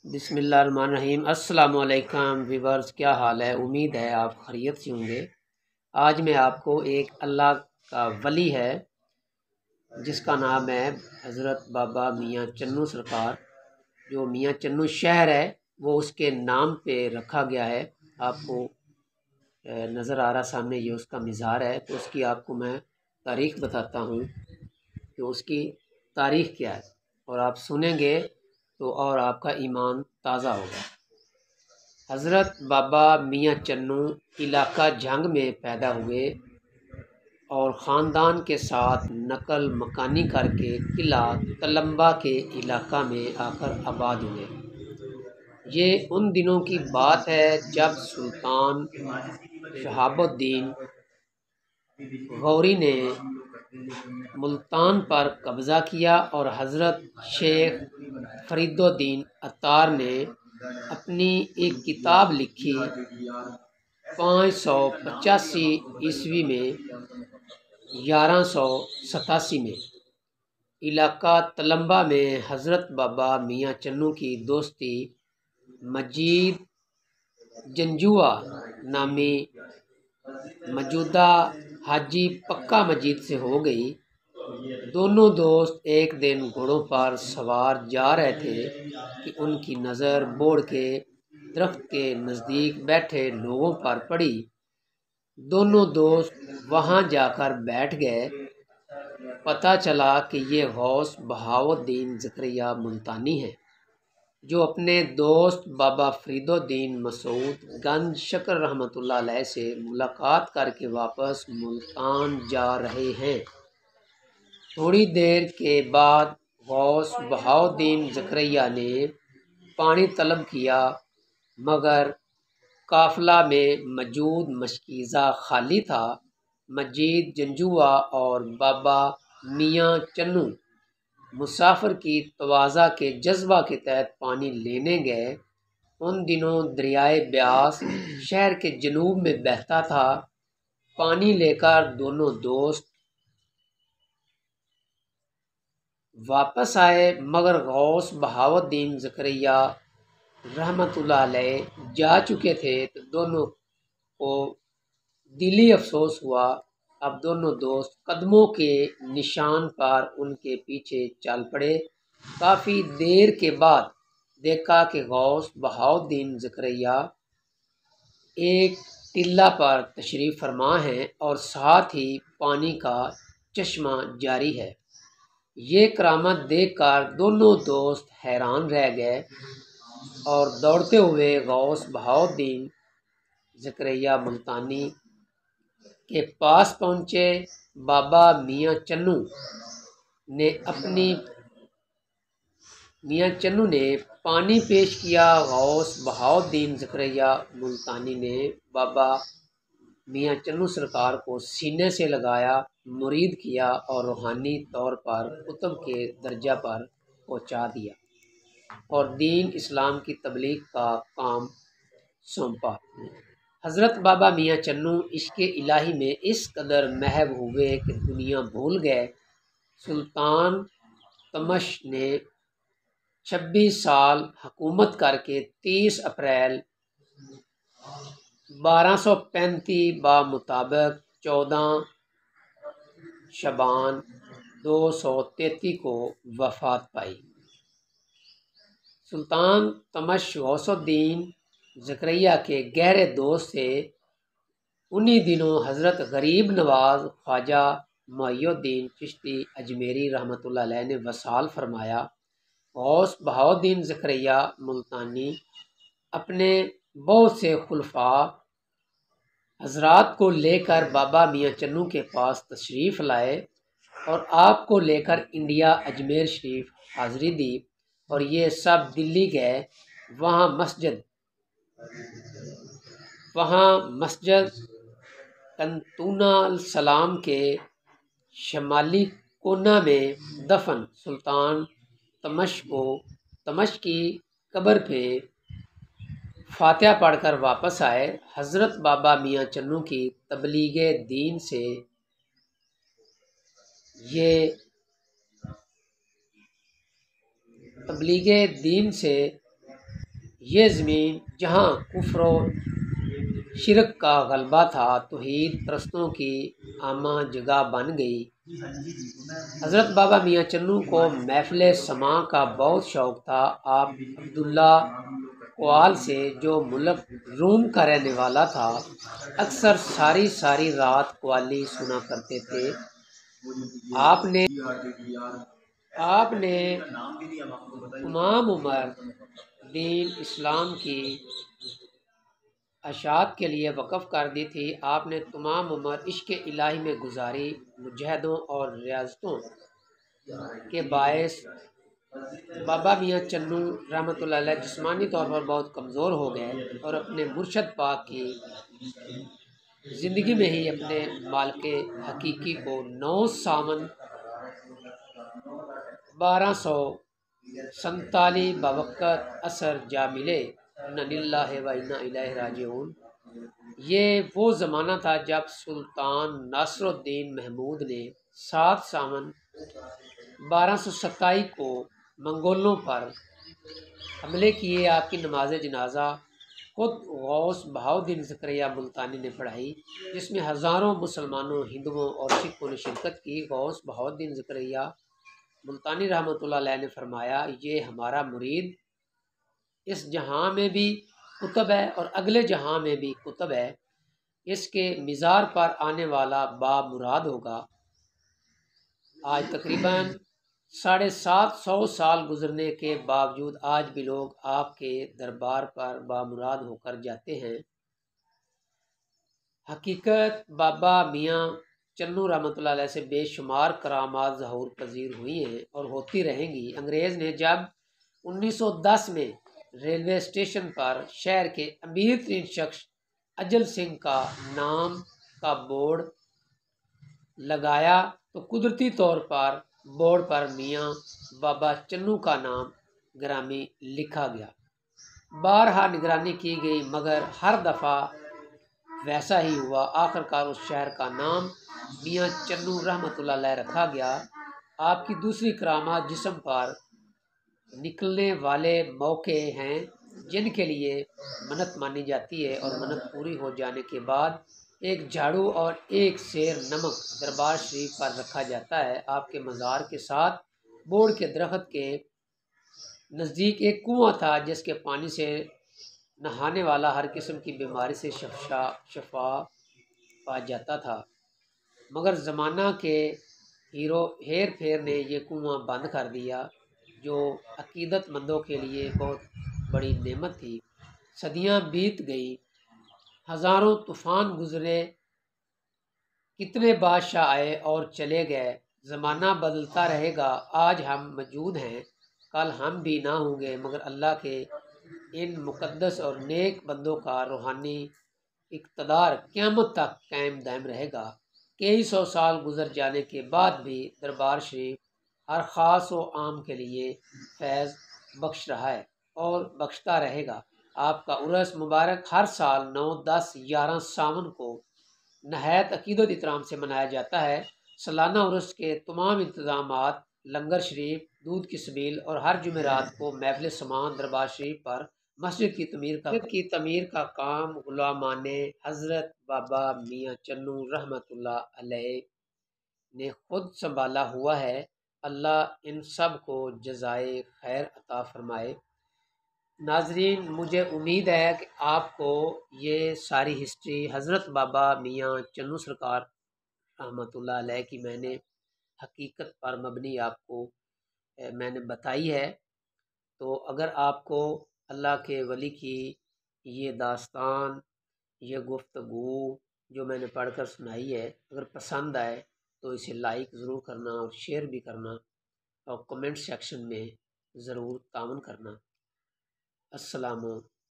بسم اللہ الرحمن الرحیم۔ السلام علیکم ویورز، کیا حال ہے؟ امید ہے آپ خیریت سے ہوں گے۔ آج میں آپ کو ایک اللہ کا ولی ہے جس کا نام ہے حضرت بابا میاں چنو سرکار۔ جو میاں چنو شہر ہے وہ اس کے نام پہ رکھا گیا ہے۔ آپ کو نظر آ رہا سامنے، یہ اس کا مزار ہے۔ تو اس کی آپ کو میں تاریخ بتاتا ہوں کہ اس کی تاریخ کیا ہے، اور آپ سنیں گے تو اور آپ کا ایمان تازہ ہوگا۔ حضرت بابا میاں چنو علاقہ جھنگ میں پیدا ہوئے اور خاندان کے ساتھ نقل مکانی کر کے قلعہ تلمبا کے علاقہ میں آ کر آباد ہوئے۔ یہ ان دنوں کی بات ہے جب سلطان شہاب الدین غوری نے ملتان پر قبضہ کیا اور حضرت شیخ فرید الدین اتار نے اپنی ایک کتاب لکھی 585 عیسوی میں 1187 میں۔ علاقہ تلمبا میں حضرت بابا میاں چنو کی دوستی مجید جنجوعہ نامی موجودہ حاجی پکا مجید سے ہو گئی۔ دونوں دوست ایک دن گھوڑوں پر سوار جا رہے تھے کہ ان کی نظر بوڑ کے درخت کے نزدیک بیٹھے لوگوں پر پڑی۔ دونوں دوست وہاں جا کر بیٹھ گئے۔ پتہ چلا کہ یہ غوث بہاؤالدین زکریا ملتانی ہیں، جو اپنے دوست بابا فرید الدین مسعود گنج شکر رحمۃ اللہ علیہ سے ملاقات کر کے واپس ملتان جا رہے ہیں۔ تھوڑی دیر کے بعد غوث بہاؤالدین زکریا نے پانی طلب کیا، مگر قافلہ میں موجود مشکیزہ خالی تھا۔ مجید جنجوعہ اور بابا میاں چنو مسافر کی تواضع کے جذبہ کے تحت پانی لینے گئے۔ ان دنوں دریائے بیاس شہر کے جنوب میں بہتا تھا۔ پانی لے کر دونوں دوست واپس آئے، مگر غوث بہاؤالدین زکریا رحمۃ اللہ علیہ جا چکے تھے، تو دونوں کو دلی افسوس ہوا۔ اب دونوں دوست قدموں کے نشان پر ان کے پیچھے چل پڑے۔ کافی دیر کے بعد دیکھا کہ غوث بہاؤالدین زکریا ایک ٹلہ پر تشریف فرما ہیں اور ساتھ ہی پانی کا چشمہ جاری ہے۔ یہ کرامت دیکھ کر دونوں دوست حیران رہ گئے اور دوڑتے ہوئے غوث بہاؤالدین زکریا ملتانی کے پاس پہنچے۔ بابا میاں چنو نے پانی پیش کیا۔ غوث بہاؤالدین زکریا ملتانی نے بابا میاں چنو سرکار کو سینے سے لگایا، مرید کیا اور روحانی طور پر قطب کے درجہ پر پہنچا دیا اور دین اسلام کی تبلیغ کا کام سونپا۔ حضرت بابا میاں چنو عشق الہی میں اس قدر محو ہوئے کہ دنیا بھول گئے۔ سلطان تمش نے 26 سال حکومت کر کے 30 اپریل 1235 بمطابق 14 شعبان 233 کو وفات پائی۔ سلطان تمش غوث الدین زکریا کے گہرے دوست تھے۔ انہی دنوں حضرت غریب نواز خواجہ محی الدین چشتی اجمیری رحمۃ اللہ علیہ نے وصال فرمایا۔ غوث بہاؤالدین زکریا ملتانی اپنے بہت سے خلفاء حضرات کو لے کر بابا میاں چنو کے پاس تشریف لائے اور آپ کو لے کر انڈیا اجمیر شریف حاضری دی، اور یہ سب دلی گئے۔ وہاں مسجد کنتونہ السلام کے شمالی کونا میں دفن سلطان تمش کی قبر پہ فاتحہ پڑھ کر واپس آئے۔ حضرت بابا میاں چنو کی تبلیغ دین سے یہ زمین جہاں کفر و شرک کا غلبہ تھا، توحید پرستوں کی عامہ جگہ بن گئی۔ حضرت بابا میاں چنو کو محفل سماع کا بہت شوق تھا۔ آپ عبداللہ قوال سے، جو ملک روم کا رہنے والا تھا، اکثر ساری رات قوالی سنا کرتے تھے۔ آپ نے تمام عمر دین اسلام کی اشاعت کے لیے وقف کر دی تھی۔ آپ نے تمام عمر عشق الہی میں گزاری۔ مجاہدوں اور ریاضتوں کے باعث بابا میاں چنو رحمۃ اللہ علیہ جسمانی طور پر بہت کمزور ہو گئے اور اپنے مرشد پاک کی زندگی میں ہی اپنے مالک حقیقی کو 9 ساون 1247 بوقت عصر جا ملے۔ انا للہ و انا الیہ راجعون۔ یہ وہ زمانہ تھا جب سلطان ناصر الدین محمود نے 7 ساون 1227 کو منگولوں پر حملے کیے۔ آپ کی نماز جنازہ خود غوث بہاؤالدین زکریا ملتانی نے پڑھائی، جس میں ہزاروں مسلمانوں، ہندوؤں اور سکھوں نے شرکت کی۔ غوث بہاؤالدین زکریا ملتانی رحمۃ اللہ علیہ نے فرمایا، یہ ہمارا مرید اس جہاں میں بھی کتب ہے اور اگلے جہاں میں بھی کتب ہے، اس کے مزار پر آنے والا بامراد ہوگا۔ آج تقریباً 750 سال گزرنے کے باوجود آج بھی لوگ آپ کے دربار پر بامراد ہو کر جاتے ہیں۔ حقیقت بابا میاں چنو رحمۃ اللہ علیہ سے بے شمار کرامات ظہور پذیر ہوئی ہیں اور ہوتی رہیں گی۔ انگریز نے جب 1910 میں ریلوے اسٹیشن پر شہر کے امیر ترین شخص اجل سنگھ کا نام کا بورڈ لگایا تو قدرتی طور پر بورڈ پر میاں بابا چنو کا نام گرامی لکھا گیا۔ بارہا نگرانی کی گئی مگر ہر دفعہ ویسا ہی ہوا۔ آخرکار اس شہر کا نام میاں چنو رحمۃ اللہ علیہ رکھا گیا۔ آپ کی دوسری کرامات جسم پر نکلنے والے موقع ہیں جن کے لیے منت مانی جاتی ہے، اور منت پوری ہو جانے کے بعد ایک جھاڑو اور ایک سیر نمک دربار شریف پر رکھا جاتا ہے۔ آپ کے مزار کے ساتھ بوڑ کے درخت کے نزدیک ایک کنواں تھا جس کے پانی سے نہانے والا ہر قسم کی بیماری سے شفا پا جاتا تھا، مگر زمانہ کے ہیر پھیر نے یہ کنواں بند کر دیا، جو عقیدت مندوں کے لیے بہت بڑی نعمت تھی۔ صدیاں بیت گئی، ہزاروں طوفان گزرے، کتنے بادشاہ آئے اور چلے گئے، زمانہ بدلتا رہے گا۔ آج ہم موجود ہیں، کل ہم بھی نہ ہوں گے، مگر اللہ کے ان مقدس اور نیک بندوں کا روحانی اقتدار قیامت تک قائم دائم رہے گا۔ کئی 100 سال گزر جانے کے بعد بھی دربار شریف ہر خاص و عام کے لیے فیض بخش رہا ہے اور بخشتا رہے گا۔ آپ کا عرس مبارک ہر سال 9، 10، 11 ساون کو نہایت عقیدت احترام سے منایا جاتا ہے۔ سالانہ عرس کے تمام انتظامات، لنگر شریف، دودھ کی سبیل اور ہر جمعرات کو محفل سماع دربار شریف پر مسجد کی تعمیر کا کام غلامان حضرت بابا میاں چنو رحمۃ اللہ علیہ نے خود سنبھالا ہوا ہے۔ اللہ ان سب کو جزائے خیر عطا فرمائے۔ ناظرین، مجھے امید ہے کہ آپ کو یہ ساری ہسٹری حضرت بابا میاں چنو سرکار رحمۃ اللہ علیہ کی میں نے حقیقت پر مبنی آپ کو میں نے بتائی ہے۔ تو اگر آپ کو اللہ کے ولی کی یہ داستان، یہ گفتگو جو میں نے پڑھ کر سنائی ہے، اگر پسند آئے تو اسے لائک ضرور کرنا اور شیئر بھی کرنا اور کمنٹ سیکشن میں ضرور تعاون کرنا۔ السلام